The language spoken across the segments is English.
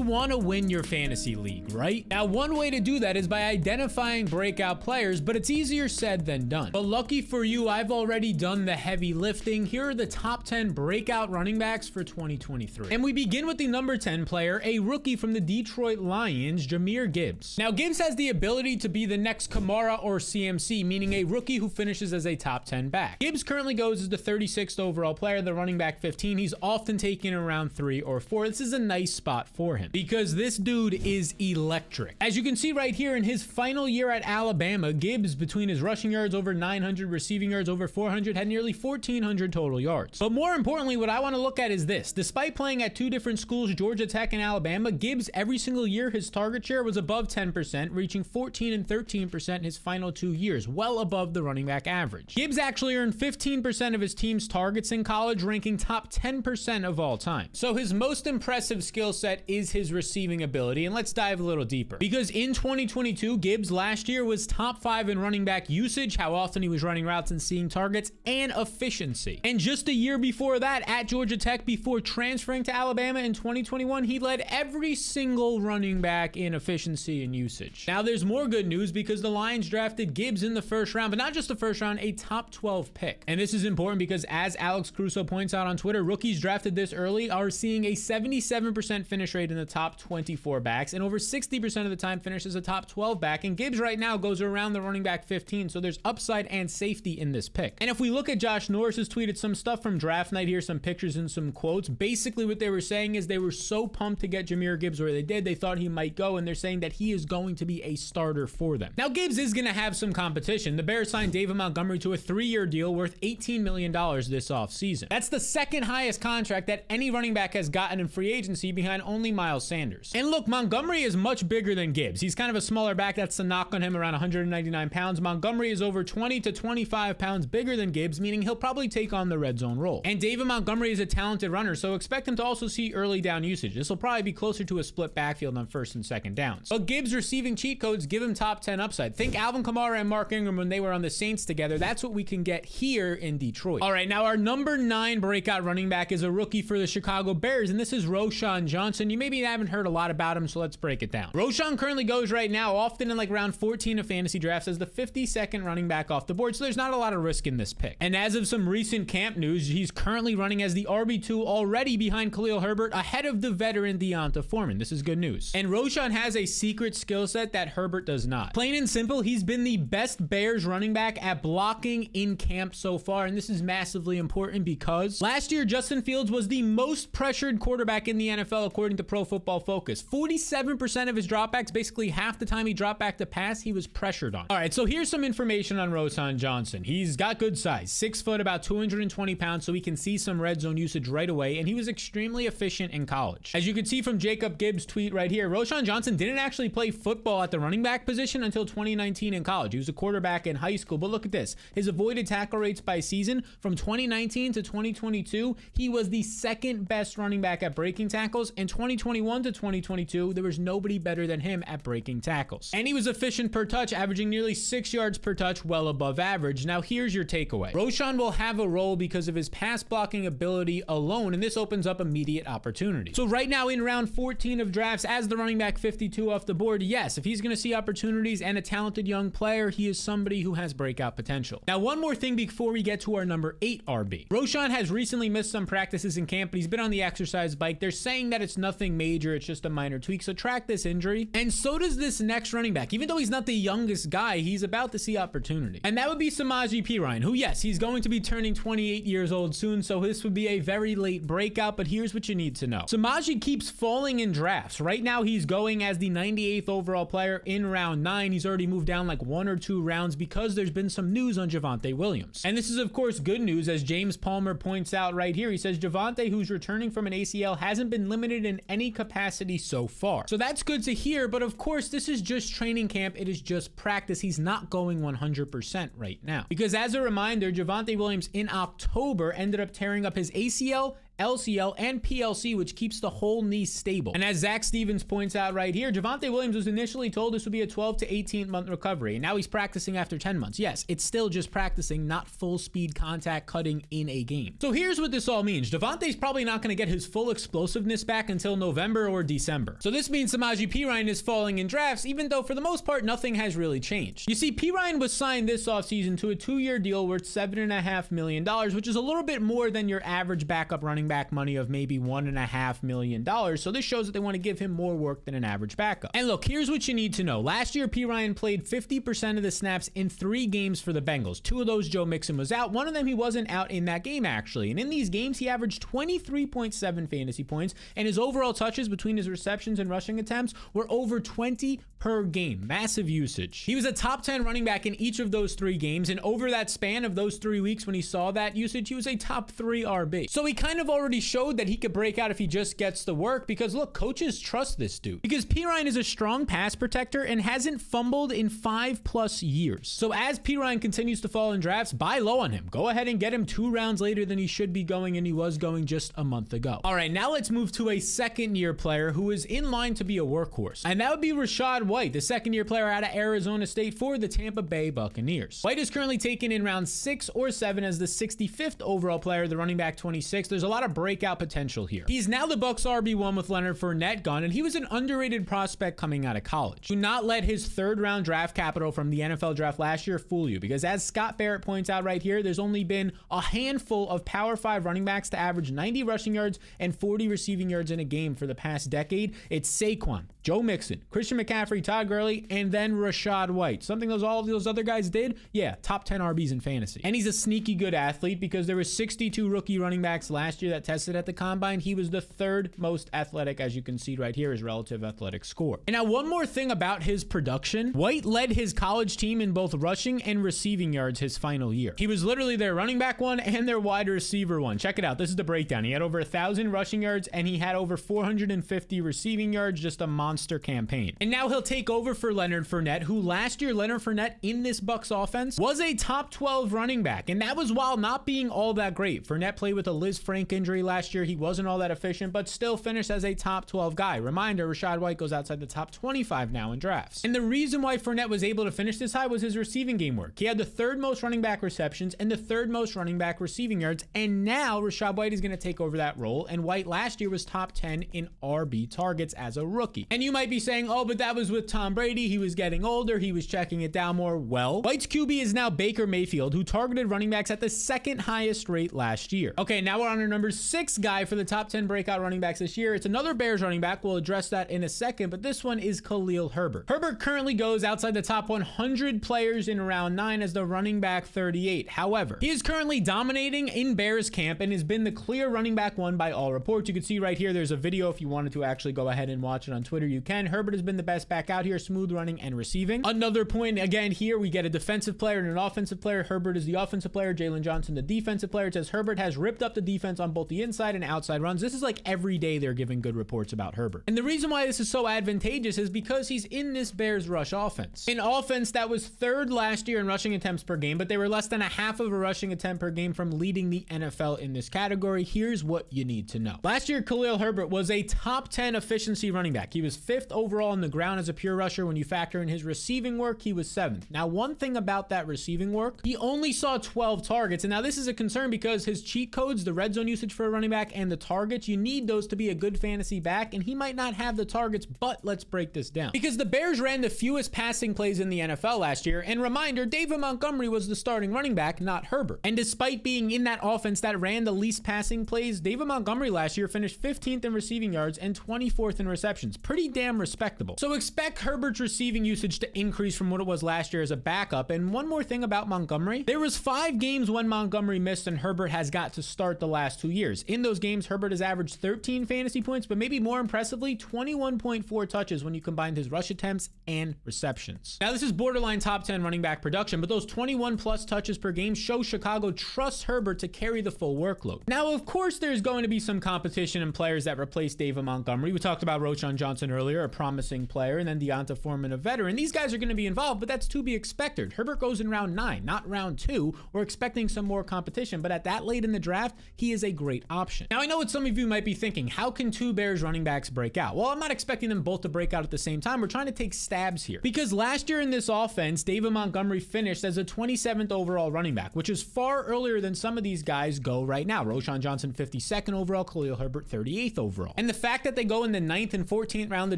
You want to win your fantasy league, right? Now, one way to do that is by identifying breakout players, but it's easier said than done. But lucky for you, I've already done the heavy lifting. Here are the top 10 breakout running backs for 2023. And we begin with the number 10 player, a rookie from the Detroit Lions, Jahmyr Gibbs. Now, Gibbs has the ability to be the next Kamara or CMC, meaning a rookie who finishes as a top 10 back. Gibbs currently goes as the 36th overall player, the running back 15. He's often taken around 3 or 4. This is a nice spot for him because this dude is electric. As you can see right here, in his final year at Alabama, Gibbs, between his rushing yards over 900, receiving yards over 400, had nearly 1,400 total yards. But more importantly, what I want to look at is this. Despite playing at 2 different schools, Georgia Tech and Alabama, Gibbs, every single year, his target share was above 10%, reaching 14 and 13% in his final 2 years, well above the running back average. Gibbs actually earned 15% of his team's targets in college, ranking top 10% of all time. So his most impressive skill set is his receiving ability, and let's dive a little deeper. Because in 2022, Gibbs last year was top 5 in running back usage, how often he was running routes and seeing targets, and efficiency. And just a year before that, at Georgia Tech, before transferring to Alabama in 2021, he led every single running back in efficiency and usage. Now there's more good news because the Lions drafted Gibbs in the first round, but not just the first round, a top 12 pick. And this is important because, as Alex Crusoe points out on Twitter, rookies drafted this early are seeing a 77% finish rate in the top 24 backs, and over 60% of the time finishes a top 12 back. And Gibbs right now goes around the running back 15, so there's upside and safety in this pick. And if we look at Josh Norris's tweeted some stuff from draft night here, some pictures and some quotes. Basically what they were saying is they were so pumped to get Jahmyr Gibbs where they did, they thought he might go, and they're saying that he is going to be a starter for them. Now Gibbs is going to have some competition. The Bears signed David Montgomery to a 3-year deal worth $18 million this offseason. That's the second highest contract that any running back has gotten in free agency, behind only Miles Sanders. And look, Montgomery is much bigger than Gibbs. He's kind of a smaller back. That's the knock on him, around 199 pounds. Montgomery is over 20 to 25 pounds bigger than Gibbs, meaning he'll probably take on the red zone role. And David Montgomery is a talented runner, so expect him to also see early down usage. This will probably be closer to a split backfield on first and second downs. But Gibbs' receiving cheat codes give him top 10 upside. Think Alvin Kamara and Mark Ingram when they were on the Saints together. That's what we can get here in Detroit. All right, now our number 9 breakout running back is a rookie for the Chicago Bears, and this is Roschon Johnson. You maybe haven't heard a lot about him, so let's break it down. Roschon currently goes right now, often in like round 14 of fantasy drafts, as the 52nd running back off the board, so there's not a lot of risk in this pick. And as of some recent camp news, he's currently running as the RB2, already behind Khalil Herbert, ahead of the veteran Deonta Foreman. This is good news. And Roschon has a secret skill set that Herbert does not. Plain and simple, he's been the best Bears running back at blocking in camp so far, and this is massively important because last year Justin Fields was the most pressured quarterback in the NFL according to Pro Football Focus. 47% of his dropbacks, basically half the time he dropped back to pass, he was pressured on. All right, so here's some information on Roschon Johnson. He's got good size, 6 foot, about 220 pounds, so he can see some red zone usage right away, and he was extremely efficient in college. As you can see from Jacob Gibbs' tweet right here, Roschon Johnson didn't actually play football at the running back position until 2019 in college. He was a quarterback in high school, but look at this. His avoided tackle rates by season from 2019 to 2022, he was the second best running back at breaking tackles. In 2021 to 2022, there was nobody better than him at breaking tackles. And he was efficient per touch, averaging nearly 6 yards per touch, well above average. Now here's your takeaway. Roschon will have a role because of his pass blocking ability alone, and this opens up immediate opportunity. So right now in round 14 of drafts, as the running back 52 off the board, yes, if he's going to see opportunities and a talented young player, he is somebody who has breakout potential. Now one more thing before we get to our number 8 RB. Roschon has recently missed some practices in camp, but he's been on the exercise bike. They're saying that it's nothing major, it's just a minor tweak, so track this injury. And so does this next running back. Even though he's not the youngest guy, he's about to see opportunity. And that would be Samaje Perine, who, yes, he's going to be turning 28 years old soon, so this would be a very late breakout, but here's what you need to know. Samaje keeps falling in drafts. Right now, he's going as the 98th overall player in round 9. He's already moved down like 1 or 2 rounds because there's been some news on Javonte Williams. And this is, of course, good news, as James Palmer points out right here. He says Javonte, who's returning from an ACL, hasn't been limited in any capacity so far. So that's good to hear, but of course, this is just training camp. It is just practice. He's not going 100% right now. Because as a reminder, Javonte Williams in October ended up tearing up his ACL LCL, and PLC, which keeps the whole knee stable. And as Zach Stevens points out right here, Javonte Williams was initially told this would be a 12 to 18 month recovery, and now he's practicing after 10 months. Yes, it's still just practicing, not full speed contact cutting in a game. So here's what this all means. Javonte's probably not going to get his full explosiveness back until November or December. So this means Samaje Perine is falling in drafts, even though for the most part, nothing has really changed. You see, Perine was signed this offseason to a 2-year deal worth $7.5 million, which is a little bit more than your average backup running back money of maybe $1.5 million. So this shows that they want to give him more work than an average backup. And look, here's what you need to know. Last year, Perine played 50% of the snaps in 3 games for the Bengals. 2 of those, Joe Mixon was out. One of them, he wasn't out in that game, actually. And in these games, he averaged 23.7 fantasy points, and his overall touches between his receptions and rushing attempts were over 20 per game. Massive usage. He was a top 10 running back in each of those 3 games, and over that span of those 3 weeks when he saw that usage, he was a top 3 RB. So he kind of already showed that he could break out if he just gets the work, because look, coaches trust this dude. Because Perine is a strong pass protector and hasn't fumbled in 5+ years. So as Perine continues to fall in drafts, buy low on him. Go ahead and get him 2 rounds later than he should be going, and he was going just a month ago. All right, now let's move to a second-year player who is in line to be a workhorse, and that would be Rachaad White, the second-year player out of Arizona State for the Tampa Bay Buccaneers. White is currently taken in round 6 or 7 as the 65th overall player, the running back 26. There's a lot of breakout potential here. He's now the Bucs RB1 with Leonard Fournette gone, and he was an underrated prospect coming out of college. Do not let his 3rd-round draft capital from the NFL draft last year fool you, because as Scott Barrett points out right here, there's only been a handful of Power 5 running backs to average 90 rushing yards and 40 receiving yards in a game for the past decade. It's Saquon, Joe Mixon, Christian McCaffrey, Todd Gurley, and then Rachaad White. Something all of those other guys did? Yeah, top 10 RBs in fantasy. And he's a sneaky good athlete, because there were 62 rookie running backs last year that tested at the combine. He was the 3rd most athletic, as you can see right here, his relative athletic score. And now one more thing about his production. White led his college team in both rushing and receiving yards his final year. He was literally their running back 1 and their wide receiver 1. Check it out. This is the breakdown. He had over 1,000 rushing yards and he had over 450 receiving yards. Just a monster campaign. And now he'll take over for Leonard Fournette, who last year, Leonard Fournette in this Bucs offense was a top 12 running back, and that was while not being all that great. Fournette played with a Liz Frank injury last year. He wasn't all that efficient, but still finished as a top 12 guy. Reminder, Rachaad White goes outside the top 25 now in drafts. And the reason why Fournette was able to finish this high was his receiving game work. He had the 3rd most running back receptions and the 3rd most running back receiving yards, and now Rachaad White is going to take over that role, and White last year was top 10 in RB targets as a rookie. And you might be saying, oh, but that was with Tom Brady. He was getting older. He was checking it down more. Well, White's QB is now Baker Mayfield, who targeted running backs at the 2nd highest rate last year. Okay, now we're on our number 6 guy for the top 10 breakout running backs this year. It's another Bears running back. We'll address that in a second, but this one is Khalil Herbert. Herbert currently goes outside the top 100 players in round 9 as the running back 38. However, he is currently dominating in Bears camp and has been the clear running back 1 by all reports. You can see right here, there's a video. If you wanted to actually go ahead and watch it on Twitter, you can. Herbert has been the best back out here, smooth running and receiving. Another point, again, here we get a defensive player and an offensive player. Herbert is the offensive player, Jalen Johnson the defensive player. It says Herbert has ripped up the defense on both the inside and outside runs. This is like every day they're giving good reports about Herbert. And the reason why this is so advantageous is because he's in this Bears rush offense. An offense that was 3rd last year in rushing attempts per game, but they were less than a half of a rushing attempt per game from leading the NFL in this category. Here's what you need to know. Last year, Khalil Herbert was a top 10 efficiency running back. He was 5th overall on the ground as a pure rusher. When you factor in his receiving work, he was 7th. Now, one thing about that receiving work, he only saw 12 targets. And now this is a concern because his cheat codes, the red zone usage for a running back and the targets, you need those to be a good fantasy back, and he might not have the targets, but let's break this down. Because the Bears ran the fewest passing plays in the NFL last year, and reminder, David Montgomery was the starting running back, not Herbert. And despite being in that offense that ran the least passing plays, David Montgomery last year finished 15th in receiving yards and 24th in receptions. Pretty damn respectable. So expect Herbert's receiving usage to increase from what it was last year as a backup. And one more thing about Montgomery, there was 5 games when Montgomery missed and Herbert has got to start the last 2 years. In those games, Herbert has averaged 13 fantasy points, but maybe more impressively, 21.4 touches when you combine his rush attempts and receptions. Now, this is borderline top 10 running back production, but those 21 plus touches per game show Chicago trusts Herbert to carry the full workload. Now, of course, there's going to be some competition in players that replace David Montgomery. We talked about Roschon Johnson earlier. earlier, a promising player, and then Deonta Foreman, a veteran. These guys are going to be involved, but that's to be expected. Herbert goes in round 9, not round 2. We're expecting some more competition, but at that late in the draft, he is a great option. Now, I know what some of you might be thinking. How can two Bears running backs break out? Well, I'm not expecting them both to break out at the same time. We're trying to take stabs here. Because last year in this offense, David Montgomery finished as a 27th overall running back, which is far earlier than some of these guys go right now. Roschon Johnson, 52nd overall, Khalil Herbert, 38th overall. And the fact that they go in the 9th and 14th round of the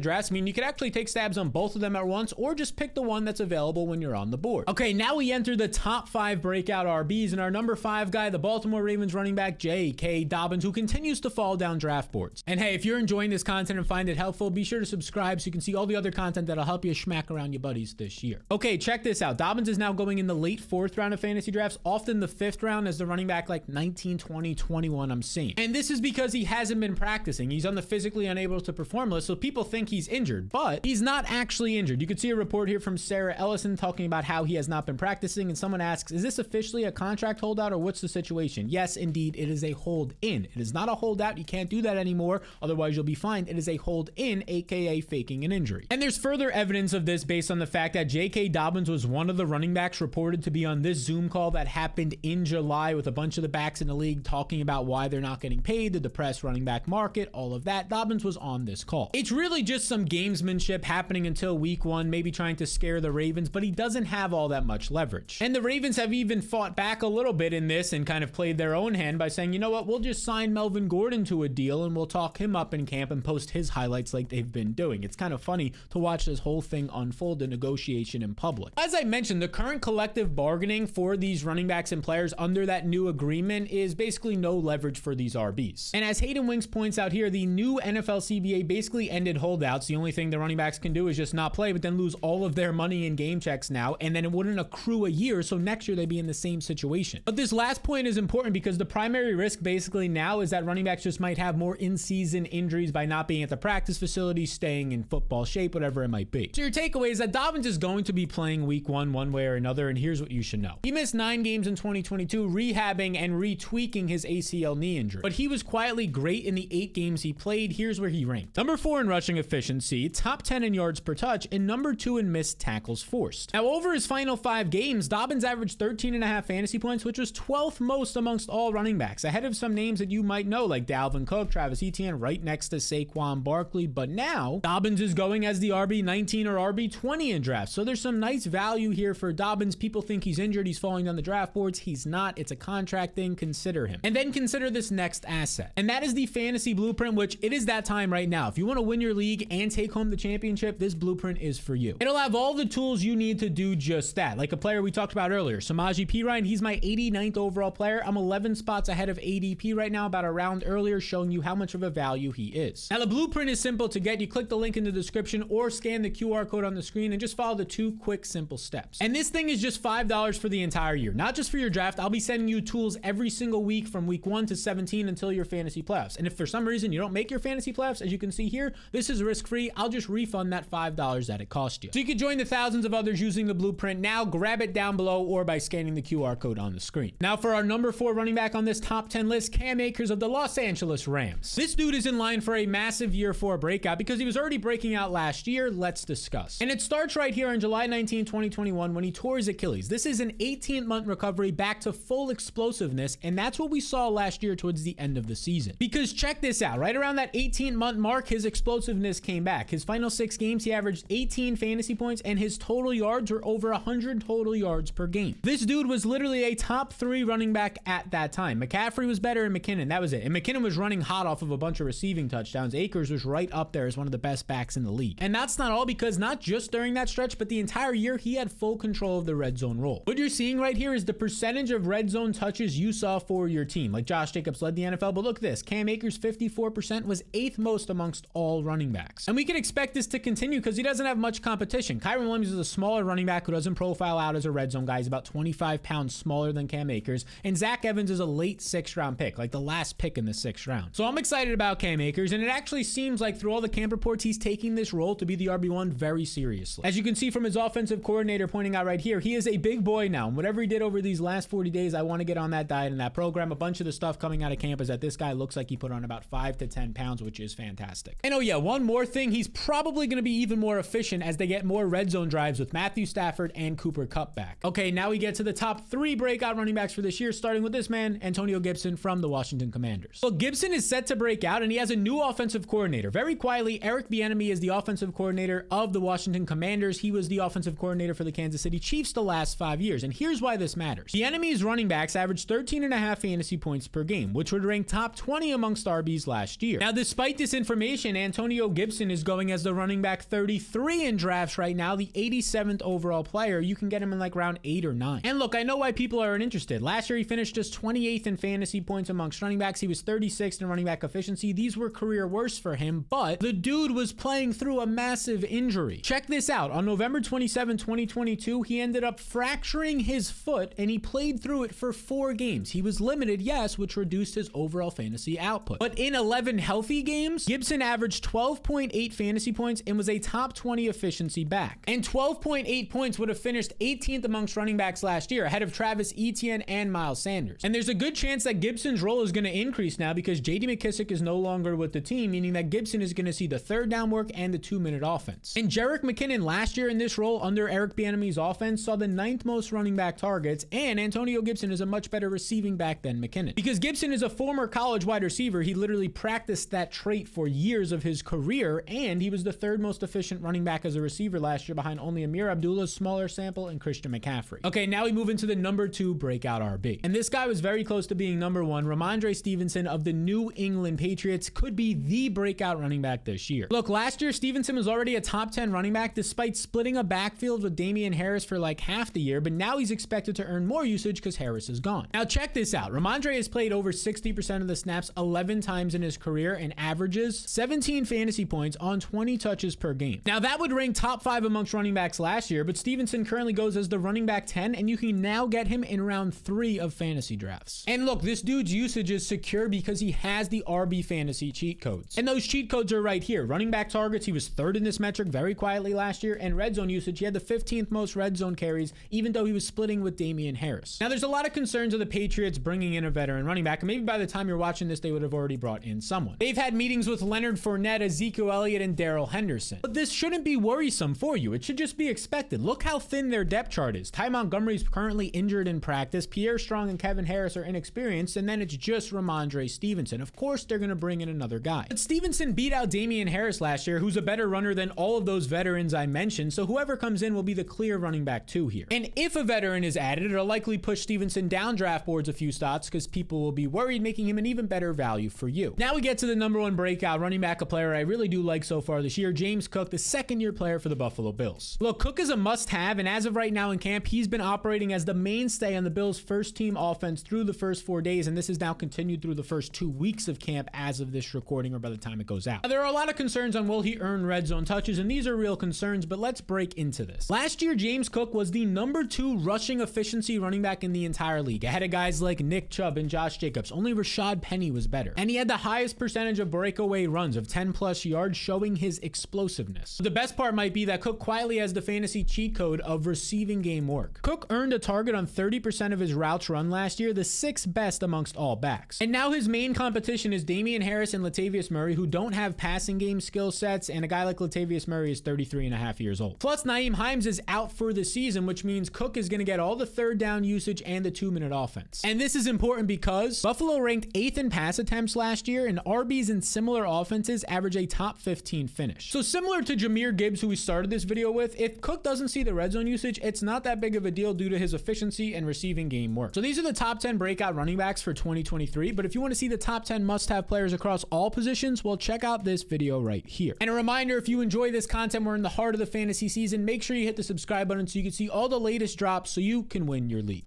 drafts, I mean, you could actually take stabs on both of them at once, or just pick the one that's available when you're on the board. Okay, now we enter the top 5 breakout RBs, and our number 5 guy, the Baltimore Ravens running back, J.K. Dobbins, who continues to fall down draft boards. And hey, if you're enjoying this content and find it helpful, be sure to subscribe so you can see all the other content that'll help you smack around your buddies this year. Okay, check this out. Dobbins is now going in the late 4th round of fantasy drafts, often the 5th round as the running back, like 19, 20, 21, I'm seeing. And this is because he hasn't been practicing. He's on the physically unable to perform list, so people think he's injured, but he's not actually injured. You can see a report here from Sarah Ellison talking about how he has not been practicing, and someone asks, is this officially a contract holdout or what's the situation? Yes, indeed, it is a hold in. It is not a holdout. You can't do that anymore, otherwise you'll be fined. It is a hold in, aka faking an injury. And there's further evidence of this based on the fact that J.K. Dobbins was one of the running backs reported to be on this Zoom call that happened in July with a bunch of the backs in the league talking about why they're not getting paid, the depressed running back market, all of that. Dobbins was on this call. It's really just some gamesmanship happening until week 1, maybe trying to scare the Ravens, but he doesn't have all that much leverage. And the Ravens have even fought back a little bit in this and kind of played their own hand by saying, you know what, we'll just sign Melvin Gordon to a deal and we'll talk him up in camp and post his highlights like they've been doing. It's kind of funny to watch this whole thing unfold, the negotiation in public. As I mentioned, the current collective bargaining for these running backs and players under that new agreement is basically no leverage for these RBs. And as Hayden Winks points out here, the new NFL CBA basically ended holdouts. The only thing the running backs can do is just not play, but then lose all of their money in game checks now, and then it wouldn't accrue a year, so next year they'd be in the same situation. But this last point is important because the primary risk basically now is that running backs just might have more in-season injuries by not being at the practice facility, staying in football shape, whatever it might be. So your takeaway is that Dobbins is going to be playing week 1 one way or another, and here's what you should know. He missed 9 games in 2022, rehabbing and retweaking his ACL knee injury, but he was quietly great in the 8 games he played. Here's where he ranked. Number 4 in rushing efficiency, top 10 in yards per touch, and number 2 in missed tackles forced. Now, over his final 5 games, Dobbins averaged 13.5 fantasy points, which was 12th most amongst all running backs, ahead of some names that you might know, like Dalvin Cook, Travis Etienne, right next to Saquon Barkley. But now, Dobbins is going as the RB19 or RB20 in drafts, so there's some nice value here for Dobbins. People think he's injured, he's falling down the draft boards. He's not. It's a contract thing. Consider him. And then consider this next asset, and that is the fantasy blueprint, which it is that time right now. If you want to win your league and take home the championship, this blueprint is for you. It'll have all the tools you need to do just that. Like a player we talked about earlier, Samaje Perine, he's my 89th overall player. I'm 11 spots ahead of ADP right now, about a round earlier, showing you how much of a value he is. Now, the blueprint is simple to get. You click the link in the description or scan the QR code on the screen and just follow the 2 quick, simple steps. And this thing is just $5 for the entire year, not just for your draft. I'll be sending you tools every single week from week 1 to 17 until your fantasy playoffs. And if for some reason you don't make your fantasy playoffs, as you can see here, this is risk-free. I'll just refund that $5 that it cost you. So you can join the thousands of others using the blueprint now. Grab it down below or by scanning the QR code on the screen. Now for our number 4 running back on this top 10 list, Cam Akers of the Los Angeles Rams. This dude is in line for a massive year 4 breakout because he was already breaking out last year. Let's discuss. And it starts right here on July 19, 2021 when he tore his Achilles. This is an 18-month recovery back to full explosiveness, and that's what we saw last year towards the end of the season. Because check this out, right around that 18-month mark, his explosiveness came back. His final 6 games, he averaged 18 fantasy points, and his total yards were over 100 total yards per game. This dude was literally a top 3 running back at that time. McCaffrey was better and McKinnon, that was it. And McKinnon was running hot off of a bunch of receiving touchdowns. Akers was right up there as one of the best backs in the league. And that's not all, because not just during that stretch, but the entire year, he had full control of the red zone role. What you're seeing right here is the percentage of red zone touches you saw for your team. Like Josh Jacobs led the NFL, but look at this. Cam Akers, 54%, was 8th most amongst all running backs. And we can expect this to continue because he doesn't have much competition. Kyren Williams is a smaller running back who doesn't profile out as a red zone guy. He's about 25 pounds smaller than Cam Akers. And Zach Evans is a late 6th round pick, like the last pick in the 6th round. So I'm excited about Cam Akers, and it actually seems like through all the camp reports, he's taking this role to be the RB1 very seriously. As you can see from his offensive coordinator pointing out right here, he is a big boy now. And whatever he did over these last 40 days, I want to get on that diet and that program. A bunch of the stuff coming out of camp is that this guy looks like he put on about 5 to 10 pounds, which is fantastic. And oh yeah, one more more thing, he's probably going to be even more efficient as they get more red zone drives with Matthew Stafford and Cooper Kupp back. Okay, now we get to the top 3 breakout running backs for this year, starting with this man, Antonio Gibson from the Washington Commanders. Well, Gibson is set to break out, and he has a new offensive coordinator. Very quietly, Eric Bieniemy is the offensive coordinator of the Washington Commanders. He was the offensive coordinator for the Kansas City Chiefs the last 5 years, and here's why this matters. Bieniemy's running backs averaged 13.5 fantasy points per game, which would rank top 20 amongst RBs last year. Now, despite this information, Antonio Gibson is going as the running back 33 in drafts right now, the 87th overall player. You can get him in like round 8 or 9. And look, I know why people aren't interested. Last year, he finished just 28th in fantasy points amongst running backs. He was 36th in running back efficiency. These were career worst for him, but the dude was playing through a massive injury. Check this out. On November 27, 2022, he ended up fracturing his foot, and he played through it for 4 games. He was limited, yes, which reduced his overall fantasy output. But in 11 healthy games, Gibson averaged 12.8 fantasy points and was a top 20 efficiency back. And 12.8 points would have finished 18th amongst running backs last year, ahead of Travis Etienne and Miles Sanders. And there's a good chance that Gibson's role is going to increase now because J.D. McKissic is no longer with the team, meaning that Gibson is going to see the 3rd down work and the 2-minute offense. And Jerick McKinnon last year in this role under Eric Bieniemy's offense saw the 9th most running back targets, and Antonio Gibson is a much better receiving back than McKinnon. Because Gibson is a former college wide receiver, he literally practiced that trait for years of his career, and he was the 3rd most efficient running back as a receiver last year behind only Amir Abdullah's smaller sample and Christian McCaffrey. Okay, now we move into the number 2 breakout RB. And this guy was very close to being number 1. Ramondre Stevenson of the New England Patriots could be the breakout running back this year. Look, last year Stevenson was already a top 10 running back despite splitting a backfield with Damian Harris for like half the year, but now he's expected to earn more usage because Harris is gone. Now check this out. Ramondre has played over 60% of the snaps 11 times in his career and averages 17 fantasy points on 20 touches per game. Now that would rank top 5 amongst running backs last year, but Stevenson currently goes as the running back 10, and you can now get him in round 3 of fantasy drafts. And look, this dude's usage is secure because he has the RB fantasy cheat codes. And those cheat codes are right here. Running back targets, he was 3rd in this metric very quietly last year, and red zone usage, he had the 15th most red zone carries, even though he was splitting with Damian Harris. Now there's a lot of concerns of the Patriots bringing in a veteran running back, and maybe by the time you're watching this, they would have already brought in someone. They've had meetings with Leonard Fournette, Ezekiel Elliott, and Darrell Henderson. But this shouldn't be worrisome for you. It should just be expected. Look how thin their depth chart is. Ty Montgomery's currently injured in practice. Pierre Strong and Kevin Harris are inexperienced, and then it's just Ramondre Stevenson. Of course, they're going to bring in another guy. But Stevenson beat out Damian Harris last year, who's a better runner than all of those veterans I mentioned, so whoever comes in will be the clear running back 2 here. And if a veteran is added, it'll likely push Stevenson down draft boards a few spots because people will be worried, making him an even better value for you. Now we get to the number 1 breakout running back, a player I really do like so far this year, James Cook, the 2nd-year player for the Buffalo Bills. Look, Cook is a must-have, and as of right now in camp, he's been operating as the mainstay on the Bills' first-team offense through the first 4 days, and this has now continued through the first 2 weeks of camp as of this recording or by the time it goes out. Now, there are a lot of concerns on will he earn red zone touches, and these are real concerns, but let's break into this. Last year, James Cook was the number 2 rushing efficiency running back in the entire league, ahead of guys like Nick Chubb and Josh Jacobs. Only Rashad Penny was better. And he had the highest percentage of breakaway runs of 10+ yards, showing his explosiveness. The best part might be that Cook quietly has the fantasy cheat code of receiving game work. Cook earned a target on 30% of his routes run last year, the 6th best amongst all backs. And now his main competition is Damian Harris and Latavius Murray, who don't have passing game skill sets, and a guy like Latavius Murray is 33.5 years old. Plus, Nyheim Hines is out for the season, which means Cook is going to get all the 3rd down usage and the 2-minute offense. And this is important because Buffalo ranked 8th in pass attempts last year, and RBs in similar offenses average a top 15 finish. So similar to Jahmyr Gibbs, who we started this video with, if Cook doesn't see the red zone usage, it's not that big of a deal due to his efficiency and receiving game work. So these are the top 10 breakout running backs for 2023, but if you want to see the top 10 must-have players across all positions, well, check out this video right here. And a reminder, if you enjoy this content, we're in the heart of the fantasy season, make sure you hit the subscribe button so you can see all the latest drops so you can win your league.